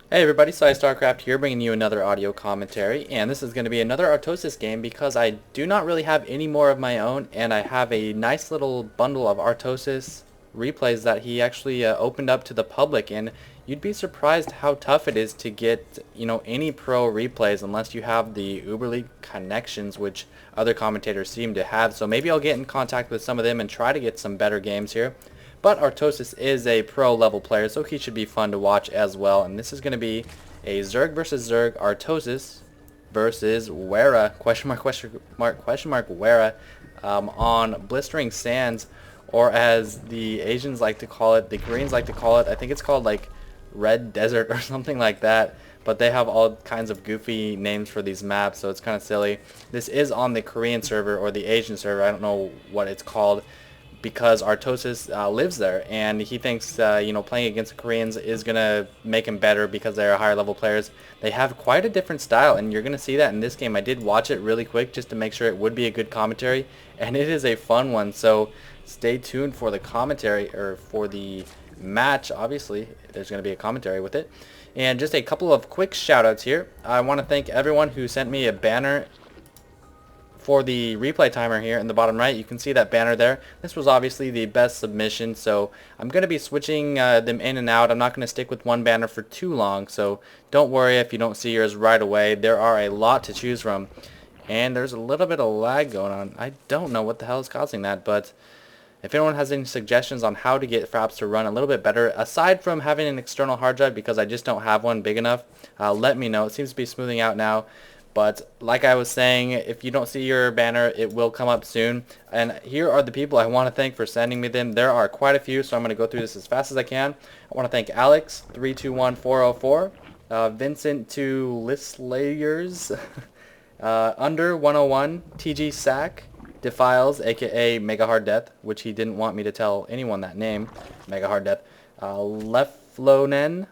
Hey everybody, PsyStarcraft here bringing you another audio commentary, and this is going to be another Artosis game because I do not really have any more of my own, and I have a nice little bundle of Artosis replays that he actually opened up to the public, and you'd be surprised how tough it is to get, any pro replays unless you have the Uber League connections, which other commentators seem to have. So maybe I'll get in contact with some of them and try to get some better games here. But Artosis is a pro level player, so he should be fun to watch as well. And this is going to be a Zerg versus Zerg Artosis versus Werra, question mark, Werra, on Blistering Sands, or as the Asians like to call it, the Koreans like to call it, I think it's called like Red Desert or something like that. But they have all kinds of goofy names for these maps, so it's kind of silly. This is on the Korean server or the Asian server, I don't know what it's called, because Artosis lives there, and he thinks playing against the Koreans is gonna make him better because they're higher level players. They have quite a different style, and you're gonna see that in this game. I did watch it really quick just to make sure it would be a good commentary, and it is a fun one. So stay tuned for the commentary, or for the match. Obviously there's gonna be a commentary with it. And just a couple of quick shout outs here. I want to thank everyone who sent me a banner for the replay timer here in the bottom right. You can see that banner there. This was obviously the best submission, so I'm going to be switching them in and out. I'm not going to stick with one banner for too long, so don't worry if you don't see yours right away. There are a lot to choose from, and there's a little bit of lag going on. I don't know what the hell is causing that, but if anyone has any suggestions on how to get Fraps to run a little bit better, aside from having an external hard drive, because I just don't have one big enough, let me know. It seems to be smoothing out now. But like I was saying, if you don't see your banner, it will come up soon. And here are the people I want to thank for sending me them. There are quite a few, so I'm going to go through this as fast as I can. I want to thank Alex, 321404, vincentolislagers, under 101, TGSak, Defilez, aka Mega Hard Death, which he didn't want me to tell anyone that name, Mega Hard Death, Leflonen,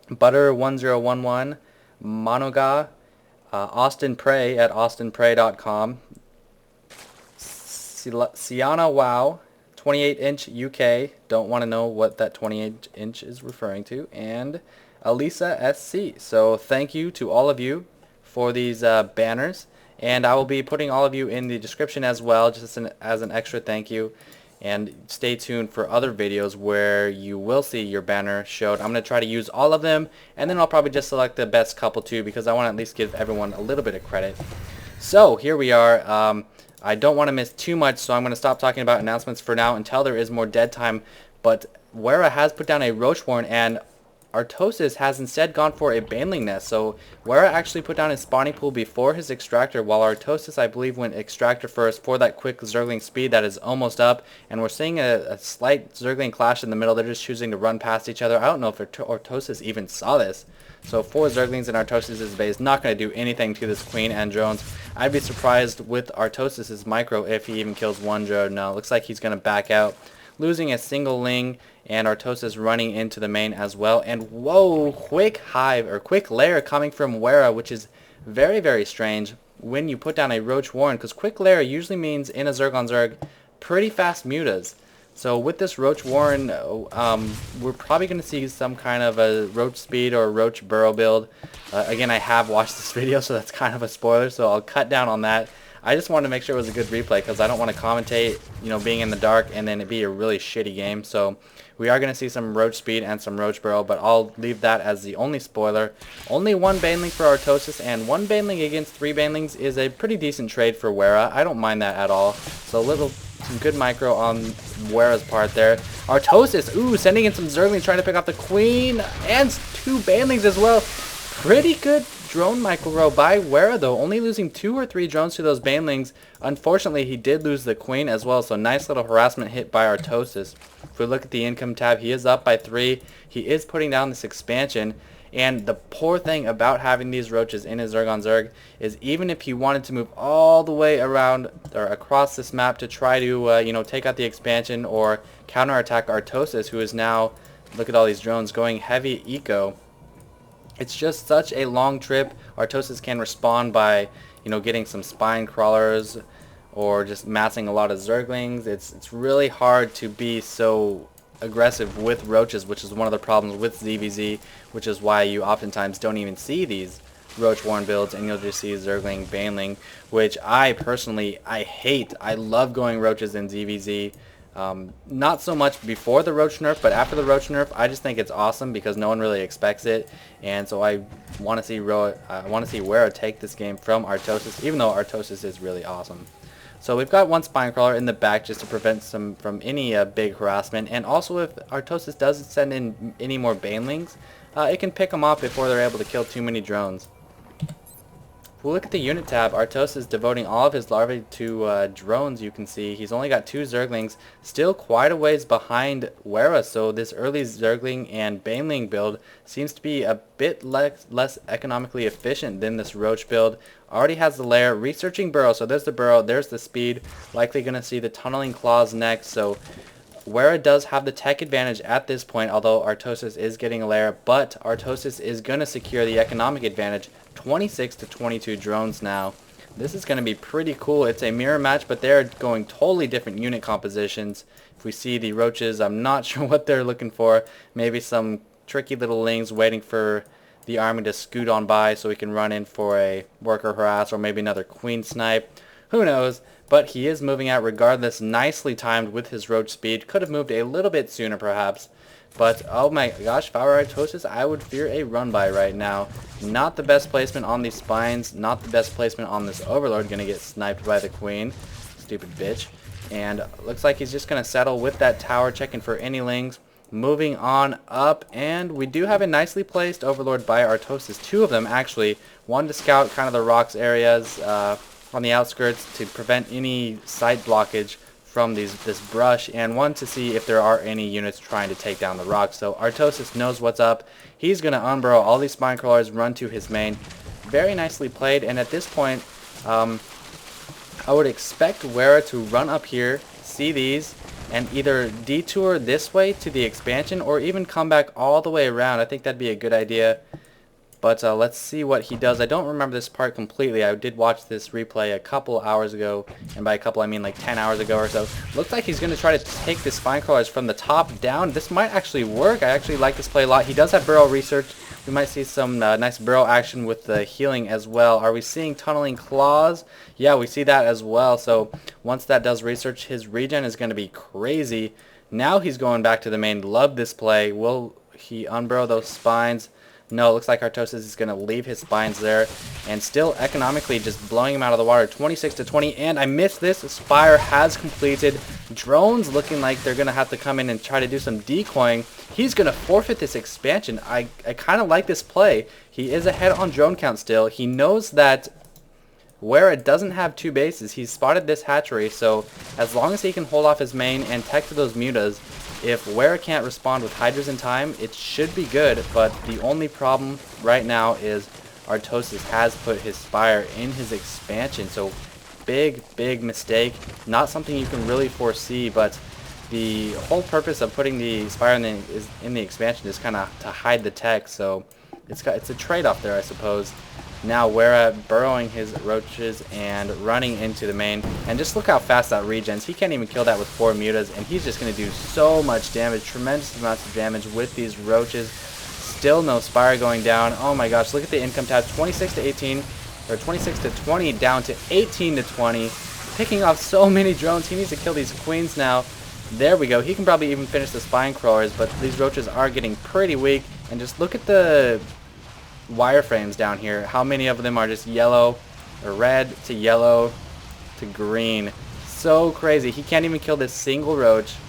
Butter1011, maunogaah, Austin Prey at austinprey.com, SiianaWoW, 28-inch UK, don't want to know what that 28-inch is referring to, and AleesaSC. So thank you to all of you for these banners, and I will be putting all of you in the description as well, just as an extra thank you. And stay tuned for other videos where you will see your banner showed. I'm going to try to use all of them, and then I'll probably just select the best couple too, because I want to at least give everyone a little bit of credit. So here we are. I don't want to miss too much, so I'm going to stop talking about announcements for now until there is more dead time. But Werra has put down a Roach Warren, and Artosis has instead gone for a Baneling Nest. So Werra actually put down his spawning pool before his extractor, while Artosis, I believe, went extractor first for that quick Zergling speed that is almost up. And we're seeing a slight Zergling clash in the middle. They're just choosing to run past each other. I don't know if Artosis even saw this. So 4 Zerglings in Artosis' base, not going to do anything to this Queen and drones. I'd be surprised with Artosis' micro if he even kills one drone. No, looks like he's going to back out, losing a single Ling, and Artosis running into the main as well. And whoa, quick hive, or quick lair coming from Werra, which is very, very strange when you put down a Roach Warren, because quick lair usually means in a Zerg on Zerg pretty fast mutas. So with this Roach Warren, we're probably going to see some kind of a Roach Speed or Roach Burrow build. Again, I have watched this video, so that's kind of a spoiler, so I'll cut down on that. I just wanted to make sure it was a good replay, because I don't want to commentate, being in the dark and then it be a really shitty game. So we are going to see some Roach Speed and some Roach Burrow, but I'll leave that as the only spoiler. Only 1 Baneling for Artosis, and 1 Baneling against 3 Banelings is a pretty decent trade for Werra. I don't mind that at all. So some good micro on Werra's part there. Artosis, ooh, sending in some Zerglings, trying to pick off the Queen, and 2 Banelings as well. Pretty good drone micro by Werra, though, only losing 2 or 3 drones to those Banelings. Unfortunately, he did lose the Queen as well, so nice little harassment hit by Artosis. If we look at the income tab, he is up by 3. He is putting down this expansion, and the poor thing about having these roaches in his Zerg on Zerg is even if he wanted to move all the way around or across this map to try to take out the expansion or counterattack Artosis, who is now, look at all these drones, going heavy eco. It's just such a long trip. Artosis can respond by, getting some spine crawlers or just massing a lot of Zerglings. It's really hard to be so aggressive with roaches, which is one of the problems with ZVZ, which is why you oftentimes don't even see these roach warren builds, and you'll just see zergling, baneling, which I personally hate. I love going roaches in ZVZ. Not so much before the roach nerf, but after the roach nerf, I just think it's awesome because no one really expects it, and so I want to see Werra take this game from Artosis, even though Artosis is really awesome. So we've got one spine crawler in the back just to prevent some from any big harassment, and also if Artosis does send in any more banelings, it can pick them off before they're able to kill too many drones. If we look at the unit tab, Artosis is devoting all of his larvae to drones. You can see he's only got 2 zerglings, still quite a ways behind Werra, so this early zergling and baneling build seems to be a bit less economically efficient than this roach build. Already has the lair, researching burrow, so there's the burrow, there's the speed, likely going to see the tunneling claws next, so Werra does have the tech advantage at this point, although Artosis is getting a lair, but Artosis is going to secure the economic advantage. 26 to 22 drones now. This is going to be pretty cool. It's a mirror match, but they're going totally different unit compositions. If we see the roaches, I'm not sure what they're looking for. Maybe some tricky little lings waiting for the army to scoot on by so we can run in for a worker harass or maybe another queen snipe. Who knows? But he is moving out regardless, nicely timed with his roach speed. Could have moved a little bit sooner perhaps. But oh my gosh, if I were Artosis, I would fear a run by right now. Not the best placement on these spines, not the best placement on this overlord. Gonna get sniped by the queen. Stupid bitch. And looks like he's just gonna settle with that tower, checking for any lings. Moving on up, and we do have a nicely placed overlord by Artosis. 2 of them actually. One to scout kind of the rocks areas on the outskirts to prevent any sight blockage from this brush, and one to see if there are any units trying to take down the rocks. So Artosis knows what's up. He's going to unburrow all these spine crawlers, run to his main. Very nicely played, and at this point, I would expect Werra to run up here, see these, and either detour this way to the expansion or even come back all the way around. I think that'd be a good idea. But let's see what he does. I don't remember this part completely. I did watch this replay a couple hours ago, and by a couple I mean like 10 hours ago or so. Looks like he's going to try to take the spine crawlers from the top down. This might actually work. I actually like this play a lot. He does have burrow research. We might see some nice burrow action with the healing as well. Are we seeing tunneling claws? Yeah, we see that as well. So once that does research, his regen is going to be crazy. Now he's going back to the main. Love this play. Will he unburrow those spines? No, it looks like Artosis is going to leave his spines there, and still economically just blowing him out of the water. 26 to 20, and I missed this. Spire has completed. Drones looking like they're going to have to come in and try to do some decoying. He's going to forfeit this expansion. I kind of like this play. He is ahead on drone count still. He knows that Werra doesn't have 2 bases. He's spotted this hatchery, so as long as he can hold off his main and tech to those mutas, if Werra can't respond with hydras in time, it should be good. But the only problem right now is Artosis has put his Spire in his expansion, so big mistake. Not something you can really foresee, but the whole purpose of putting the Spire in the expansion is kind of to hide the tech, so it's a trade-off there, I suppose. Now Werra burrowing his roaches and running into the main, and just look how fast that regens. He can't even kill that with 4 mutas, and he's just going to do so much damage, tremendous amounts of damage with these roaches. Still no Spire going down. Oh my gosh, look at the income tab, 26 to 18, or 26 to 20 down to 18 to 20, picking off so many drones. He needs to kill these queens now. There we go. He can probably even finish the spine crawlers, but these roaches are getting pretty weak, and just look at the wireframes down here. How many of them are just yellow or red to yellow to green? So crazy. He can't even kill this single roach.